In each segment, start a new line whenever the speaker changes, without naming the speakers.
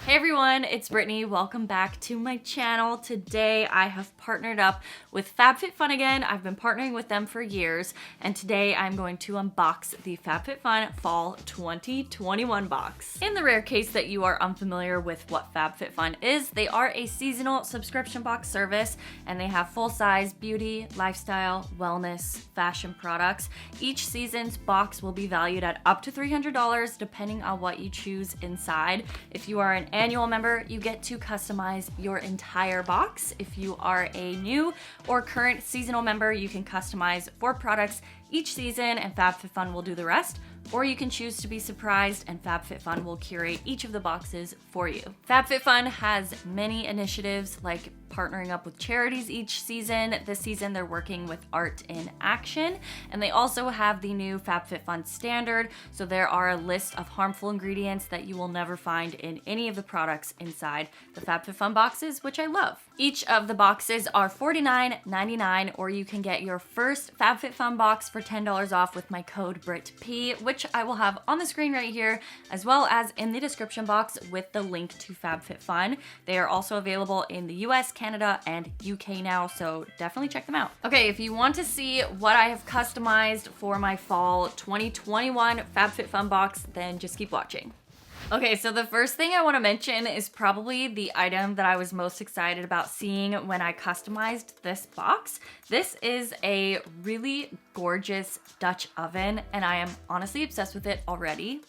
Hey everyone, it's Brittany. Welcome back to my channel. Today I have partnered up with FabFitFun again. I've been partnering with them for years, and today I'm going to unbox the FabFitFun Fall 2021 box. In the rare case that you are unfamiliar with what FabFitFun is, they are a seasonal subscription box service, and they have full-size beauty, lifestyle, wellness, fashion products. Each season's box will be valued at up to $300 depending on what you choose inside. If you are an annual member, you get to customize your entire box. If you are a new or current seasonal member, you can customize 4 products each season and FabFitFun will do the rest. Or you can choose to be surprised and FabFitFun will curate each of the boxes for you. FabFitFun has many initiatives like partnering up with charities each season. This season they're working with Art in Action, and they also have the new FabFitFun Standard. So there are a list of harmful ingredients that you will never find in any of the products inside the FabFitFun boxes, which I love. Each of the boxes are $49.99, or you can get your first FabFitFun box for $10 off with my code BRITP, which I will have on the screen right here, as well as in the description box with the link to FabFitFun. They are also available in the US, Canada, and UK now, so definitely check them out. Okay, if you want to see what I have customized for my Fall 2021 FabFitFun box, then just keep watching. Okay, so the first thing I want to mention is probably the item that I was most excited about seeing when I customized this box. This is a really gorgeous Dutch oven, and I am honestly obsessed with it already.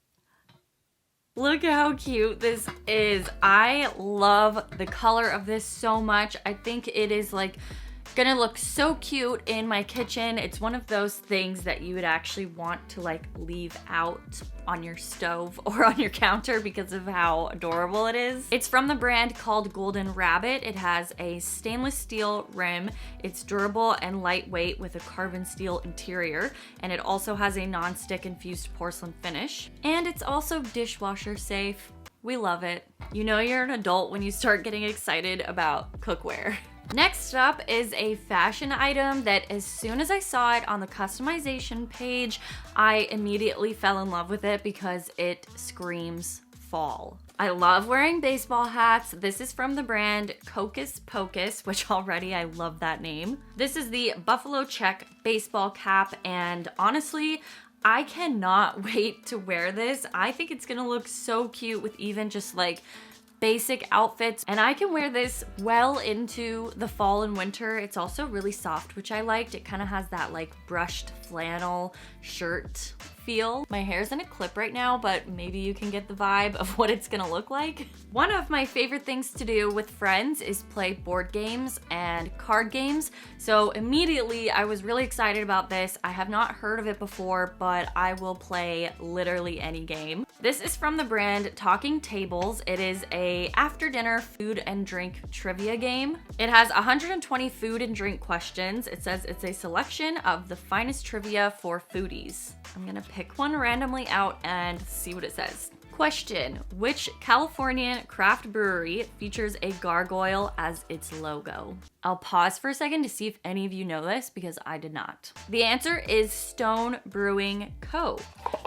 Look how cute this is. I love the color of this so much. I think it is like gonna look so cute in my kitchen. It's one of those things that you would actually want to like leave out on your stove or on your counter because of how adorable it is. It's from the brand called Golden Rabbit. It has a stainless steel rim. It's durable and lightweight with a carbon steel interior, and it also has a non-stick infused porcelain finish. And it's also dishwasher safe. We love it. You know you're an adult when you start getting excited about cookware. Next up is a fashion item that as soon as I saw it on the customization page, I immediately fell in love with it because it screams fall. I love wearing baseball hats. This is from the brand Hocus Pocus, which already I love that name. This is the buffalo check baseball cap, and honestly, I cannot wait to wear this. I think it's gonna look so cute with even just like basic outfits, and I can wear this well into the fall and winter. It's also really soft, which I liked. It kind of has that like brushed flannel shirt feel. My hair's in a clip right now, but maybe you can get the vibe of what it's gonna look like. One of my favorite things to do with friends is play board games and card games. So immediately I was really excited about this. I have not heard of it before, but I will play literally any game. This is from the brand Talking Tables. It is a after dinner food and drink trivia game. It has 120 food and drink questions. It says it's a selection of the finest trivia for foodies. I'm gonna pick one randomly out and see what it says. Question: which Californian craft brewery features a gargoyle as its logo? I'll pause for a second to see if any of you know this because I did not. The answer is Stone Brewing Co.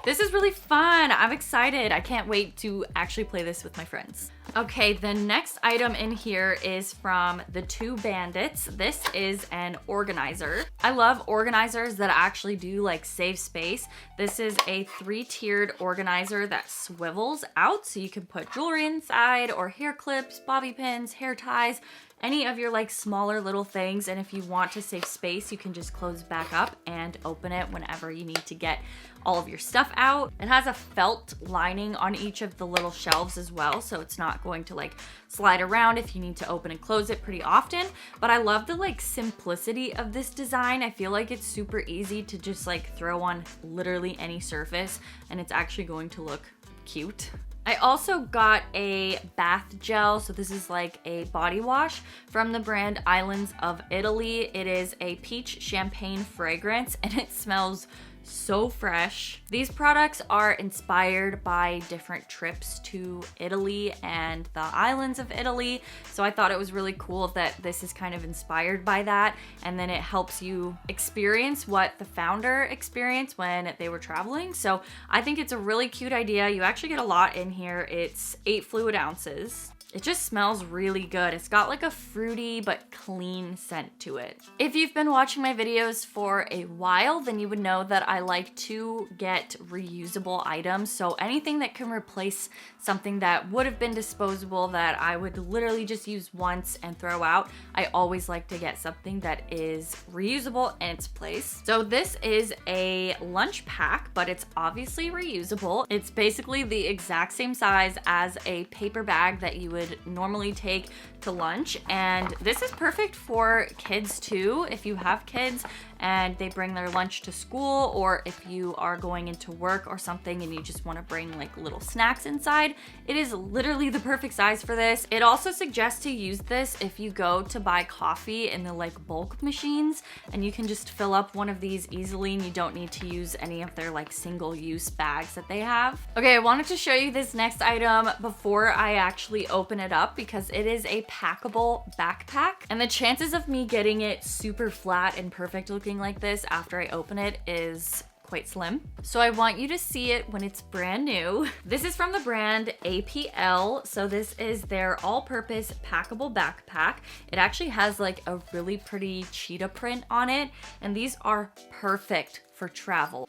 This is really fun. I'm excited. I can't wait to actually play this with my friends. Okay, the next item in here is from the Two Bandits. This is an organizer. I love organizers that actually do like save space. This is a 3-tiered organizer that swivels out so you can put jewelry inside, or hair clips, bobby pins, hair ties, any of your like smaller little things. And if you want to save space, you can just close back up and open it whenever you need to get all of your stuff out. It has a felt lining on each of the little shelves as well, so it's not going to like slide around if you need to open and close it pretty often. But I love the like simplicity of this design. I feel like it's super easy to just like throw on literally any surface and it's actually going to look cute. I also got a bath gel. So this is like a body wash from the brand Islands of Italy. It is a peach champagne fragrance and it smells so fresh. These products are inspired by different trips to Italy and the islands of Italy. So I thought it was really cool that this is kind of inspired by that. And then it helps you experience what the founder experienced when they were traveling. So I think it's a really cute idea. You actually get a lot in here. It's 8 fluid ounces. It just smells really good. It's got like a fruity but clean scent to it. If you've been watching my videos for a while, then you would know that I like to get reusable items. So anything that can replace something that would have been disposable that I would literally just use once and throw out, I always like to get something that is reusable in its place. So this is a lunch pack, but it's obviously reusable. It's basically the exact same size as a paper bag that you would normally take to lunch, and this is perfect for kids too. If you have kids and they bring their lunch to school, or if you are going into work or something and you just want to bring like little snacks inside, it is literally the perfect size for this. It also suggests to use this if you go to buy coffee in the like bulk machines, and you can just fill up one of these easily and you don't need to use any of their like single-use bags that they have. Okay, I wanted to show you this next item before I actually open it up because it is a packable backpack, and the chances of me getting it super flat and perfect looking like this after I open it is quite slim. So I want you to see it when it's brand new. This is from the brand APL. So this is their all-purpose packable backpack. It actually has like a really pretty cheetah print on it, and these are perfect for travel.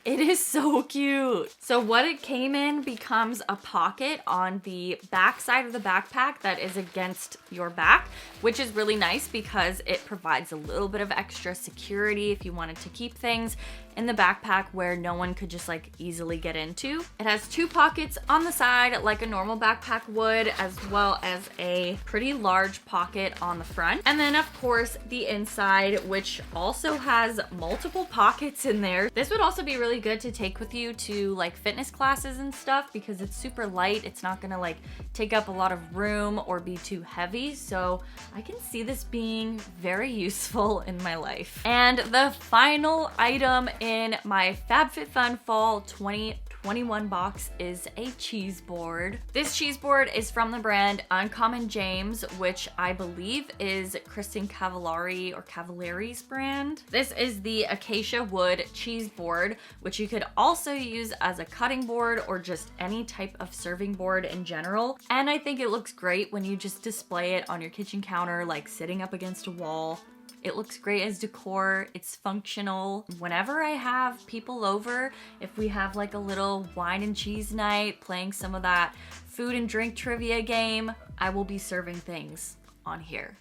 It is so cute. So what it came in becomes a pocket on the back side of the backpack that is against your back, which is really nice because it provides a little bit of extra security if you wanted to keep things in the backpack where no one could just like easily get into. It has 2 pockets on the side like a normal backpack would, as well as a pretty large pocket on the front. And then of course the inside, which also has multiple pockets in there. This would also be really good to take with you to like fitness classes and stuff because it's super light. It's not gonna like take up a lot of room or be too heavy. So I can see this being very useful in my life. And the final item in my FabFitFun Fall 2021 box is a cheese board. This cheese board is from the brand Uncommon James, which I believe is Kristen Cavallari's brand. This is the acacia wood cheese board, which you could also use as a cutting board or just any type of serving board in general. And I think it looks great when you just display it on your kitchen counter, like sitting up against a wall. It looks great as decor. It's functional. Whenever I have people over, if we have like a little wine and cheese night, playing some of that food and drink trivia game, I will be serving things on here.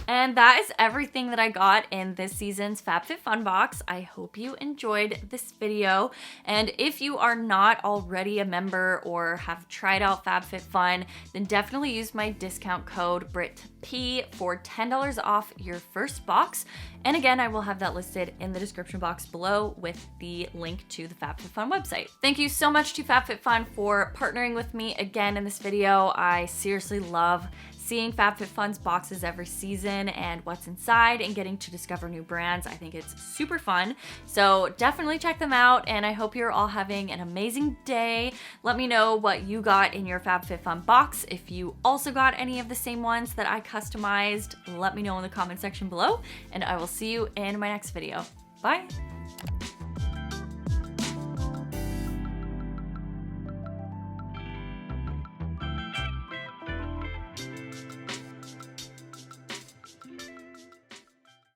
And that is everything that I got in this season's FabFitFun box. I hope you enjoyed this video. And if you are not already a member or have tried out FabFitFun, then definitely use my discount code BRITP for $10 off your first box. And again, I will have that listed in the description box below with the link to the FabFitFun website. Thank you so much to FabFitFun for partnering with me again in this video. I seriously love seeing FabFitFun's boxes every season and what's inside and getting to discover new brands. I think it's super fun. So definitely check them out, and I hope you're all having an amazing day. Let me know what you got in your FabFitFun box. If you also got any of the same ones that I customized, let me know in the comment section below, and I will see you in my next video. Bye.